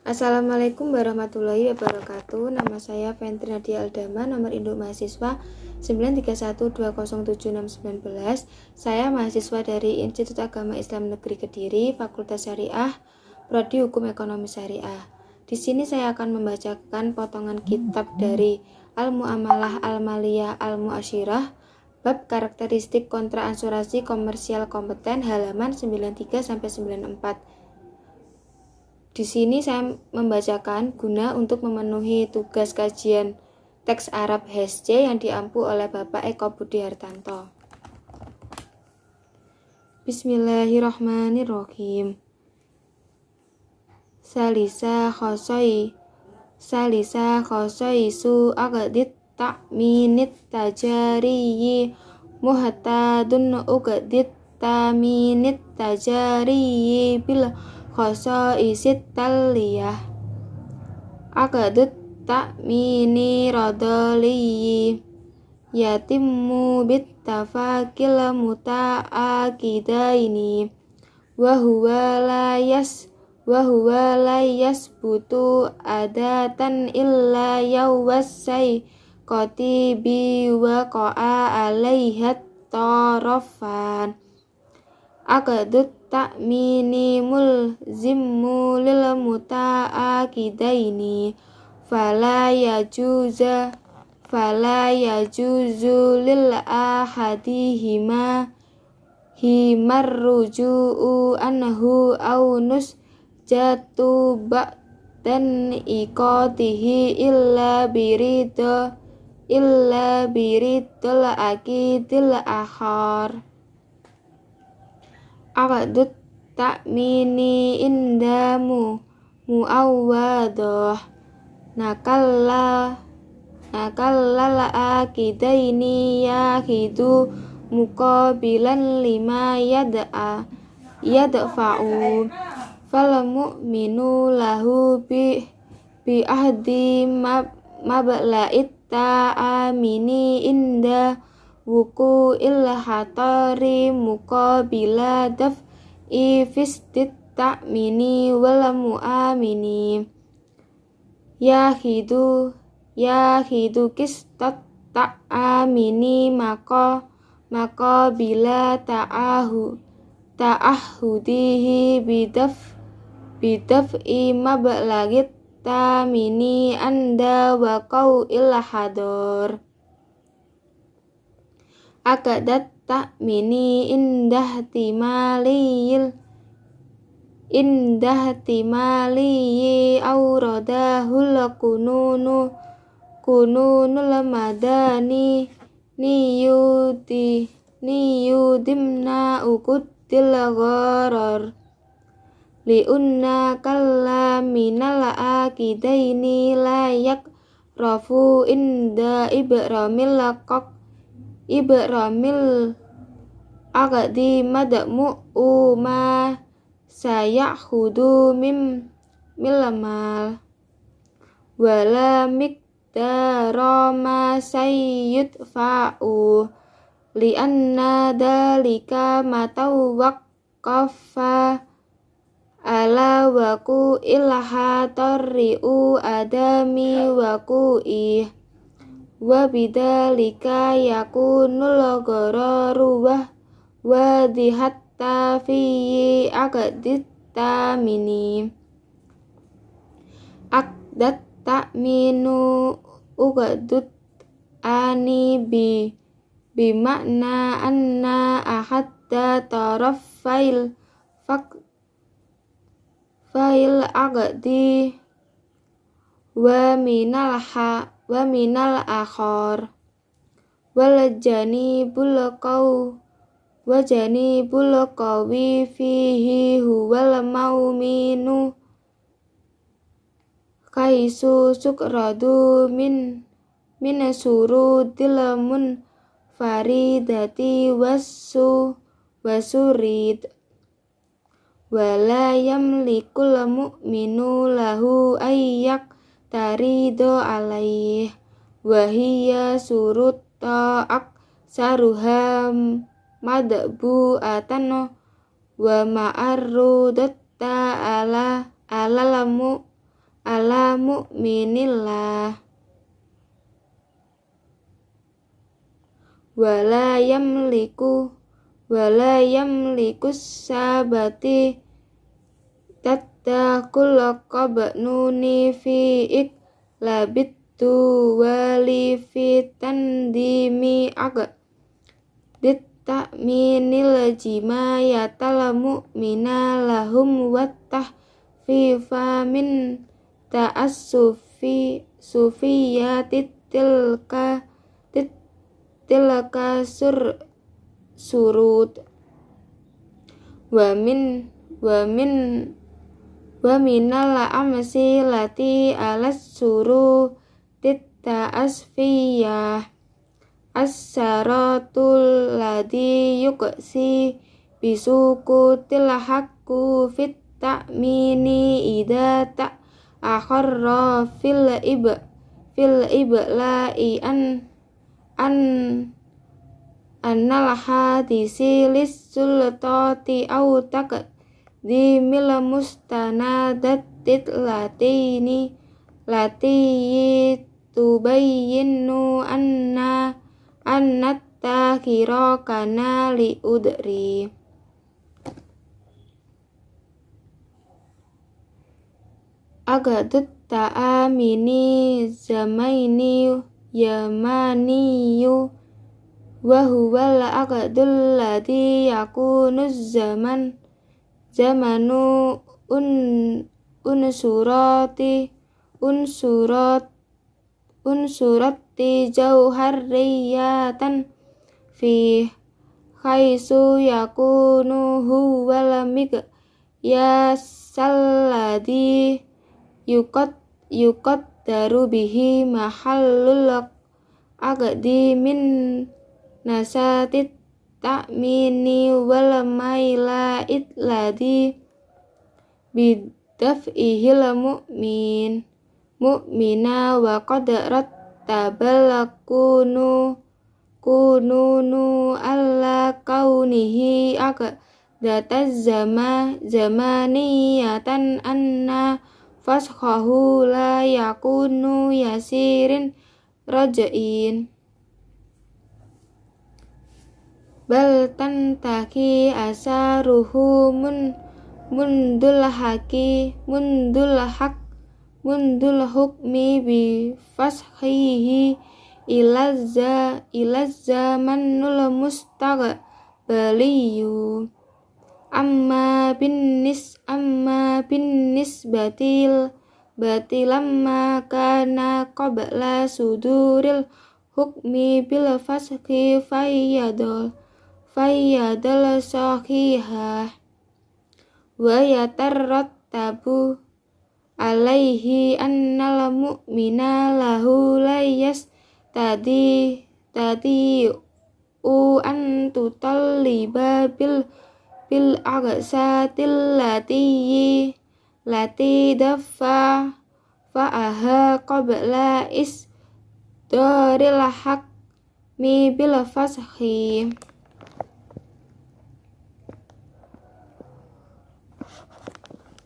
Assalamualaikum warahmatullahi wabarakatuh. Nama saya Fentri Nadia Aldama, nomor induk mahasiswa 931207619. Saya mahasiswa dari Institut Agama Islam Negeri Kediri, Fakultas Syariah, Prodi Hukum Ekonomi Syariah. Di sini saya akan membacakan potongan kitab dari Al-Mu'amalah Al-Maliyah Al-Mu'asyirah, bab karakteristik kontra asuransi komersial kompeten, halaman 93-94. Di sini saya membacakan guna untuk memenuhi tugas kajian teks Arab HSC yang diampu oleh Bapak Eko Budi Hartanto. Bismillahirrahmanirrahim. Salisa khosoi su agdit ta'minit tajariyi muhtadun ugdit ta'minit tajariyi bil khosaisit taliyah aqdut ta'mini radaliyi yatimmu bittafaqil muta'akidaini wa huwa la yasbutu adatan illa yawasai qatibi wa qa'a alaihat tarafan aqdut ta'mini mulzimmu lil muta'akidaini fala yajuzu lil ahadihima himar ruju'u anhu au nusjatu ba'dan iqatihi illa biridul akidil akhar aqdut ta'mini indamu mu'awwadah nakallal akidaini yahidu muqabilan lima yadfa'u fal mu'minu lahu bi ahdi mabla'it ta'amini inda wuku hatari muqabila daf'i fistit ta'mini wal mu'amini yahidu kistat ta'amini maka bila ta'ahudihi bidaf'i mablagit ta'mini anda wa qaw'il hadar aqdat ta'mini indah timaliyi auradahul kununul madani niyudimna ukudil gharar liunna kalla minal akidaini layak rafu inda ibramil aqdi madmu'u ma sayahudu milmal wala miqdara ma sayyudfa'u lianna dalika matawaqqafa ala waqu'il hatari'u adami waqu'i wa bidzalika yakunul ghararu wa dihatta fi aqdit ta'mini aqdat ta'minu uqdut ani bi makna anna ahadda tarafail aqdi wa minal akhar wal janibul qawi fihi huwal mauminu kaisu sukradu min surudil faridati wasurid wala yamlikul mu'minu lahu ayyak tarido alaih wahiyya surut ta'ak saruham madbu atano wa ma'arrudat ta'ala alalamu ala mu'minillah wala yamliku sabati tatakul qabnuni fi'ik labittu wali fitan dimi dit ta'minil jimayatal mu'mina lahum wattah fifa min ta'assufi sufiyatit tilka surut wa minal amsi lati alas suru titta asfiyah as-saratul ladhi yuqsi bisukutil haqqu fit ta'mini idha ta'akharra fil ibla'i annal hadisi lis-sultati au taqdimil mustanadatit lati tubayyinu annat takhira kana li udri agadut ta'amini zamaini yamaniyu wa huwal aqdul ladhi yakunu zamanu unsurati jauharriyatan fi khaisu yakunu huwal miqyasal ladhi yuqaddaru bihi mahallul aqdi min nasatit ta'mini wal maila'id ladhi bidaf'ihil mu'mina wa qad rattabal kununu alla kaunihi aqdataz zamaniyatan anna faskhahu la yakunu yasirin raja'in bal tantaki asaruhu mundul hukmi bi faskhihi ilaz zamanul mustaqbaliyu amma batilamma kana qabla suduril hukmi bil faskhi fayyadal sahihah wa yatarrattabu alaihi annal mu'mina lahu layas tadi an tutalliba bil aqsatil lati dafa fa'aha qabla isdaril hakmi bil faskhi.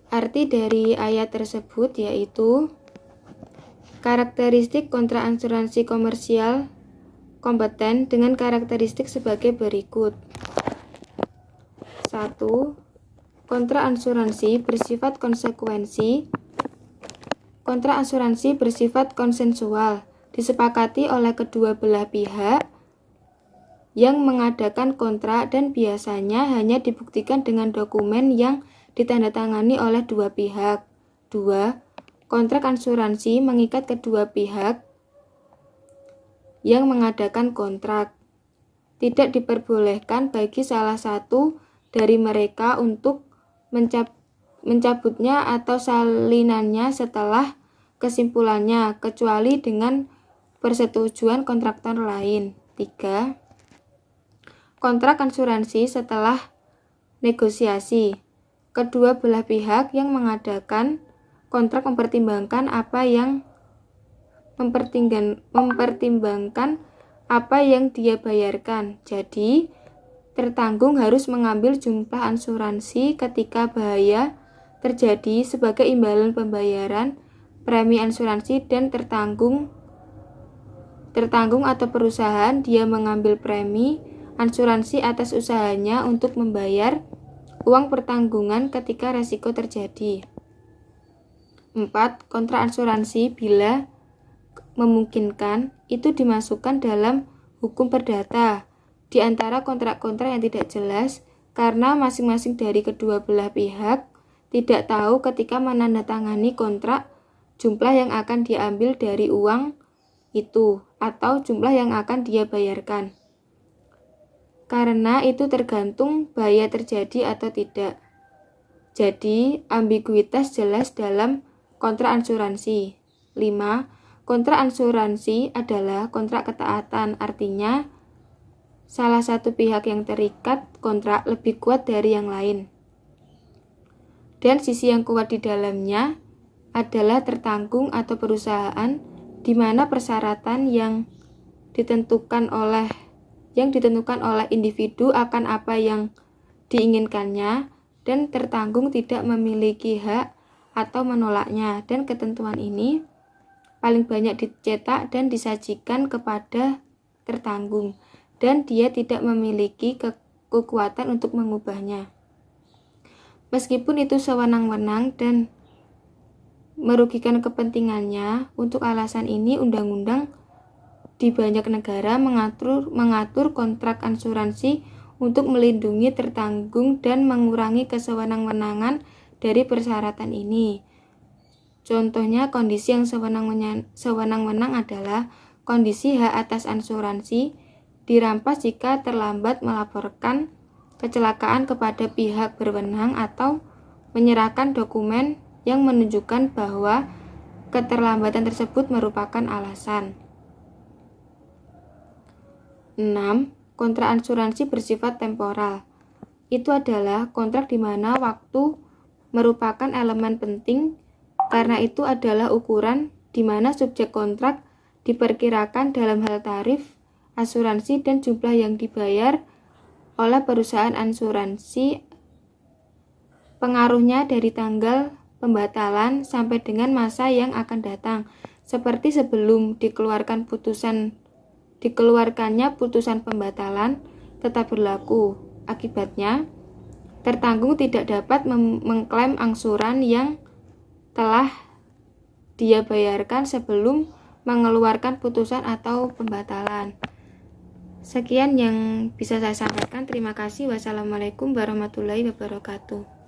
Arti dari ayat tersebut yaitu karakteristik kontra asuransi komersial kompeten dengan karakteristik sebagai berikut. 1. Kontra asuransi bersifat konsekuensi. Kontra asuransi bersifat konsensual, disepakati oleh kedua belah pihak yang mengadakan kontrak dan biasanya hanya dibuktikan dengan dokumen yang ditandatangani oleh dua pihak. 2. Kontrak asuransi mengikat kedua pihak yang mengadakan kontrak. Tidak diperbolehkan bagi salah satu dari mereka untuk mencabutnya atau salinannya setelah kesimpulannya, kecuali dengan persetujuan kontraktor lain. 3. Kontrak asuransi setelah negosiasi. Kedua belah pihak yang mengadakan kontrak mempertimbangkan apa yang dia bayarkan. Jadi, tertanggung harus mengambil jumlah asuransi ketika bahaya terjadi sebagai imbalan pembayaran premi asuransi dan tertanggung atau perusahaan dia mengambil premi asuransi atas usahanya untuk membayar uang pertanggungan ketika resiko terjadi. 4. Kontrak asuransi bila memungkinkan itu dimasukkan dalam hukum perdata di antara kontrak-kontrak yang tidak jelas karena masing-masing dari kedua belah pihak tidak tahu ketika menandatangani kontrak jumlah yang akan diambil dari uang itu atau jumlah yang akan dia bayarkan. Karena itu tergantung bahaya terjadi atau tidak. Jadi, ambiguitas jelas dalam kontrak asuransi. 5. Kontrak asuransi adalah kontrak ketaatan, artinya salah satu pihak yang terikat kontrak lebih kuat dari yang lain. Dan sisi yang kuat di dalamnya adalah tertanggung atau perusahaan di mana persyaratan yang ditentukan oleh individu akan apa yang diinginkannya dan tertanggung tidak memiliki hak atau menolaknya, dan ketentuan ini paling banyak dicetak dan disajikan kepada tertanggung dan dia tidak memiliki kekuatan untuk mengubahnya. Meskipun itu sewenang-wenang dan merugikan kepentingannya, untuk alasan ini undang-undang di banyak negara mengatur kontrak asuransi untuk melindungi tertanggung dan mengurangi kesewenang-wenangan dari persyaratan ini. Contohnya kondisi yang sewenang-wenang adalah kondisi hak atas asuransi dirampas jika terlambat melaporkan kecelakaan kepada pihak berwenang atau menyerahkan dokumen yang menunjukkan bahwa keterlambatan tersebut merupakan alasan. 6. Kontrak asuransi bersifat temporal. Itu adalah kontrak di mana waktu merupakan elemen penting, karena itu adalah ukuran di mana subjek kontrak diperkirakan dalam hal tarif asuransi dan jumlah yang dibayar oleh perusahaan asuransi. Pengaruhnya dari tanggal pembatalan sampai dengan masa yang akan datang, seperti sebelum dikeluarkannya putusan pembatalan tetap berlaku. Akibatnya, tertanggung tidak dapat mengklaim angsuran yang telah dia bayarkan sebelum mengeluarkan putusan atau pembatalan. Sekian yang bisa saya sampaikan. Terima kasih. Wassalamualaikum warahmatullahi wabarakatuh.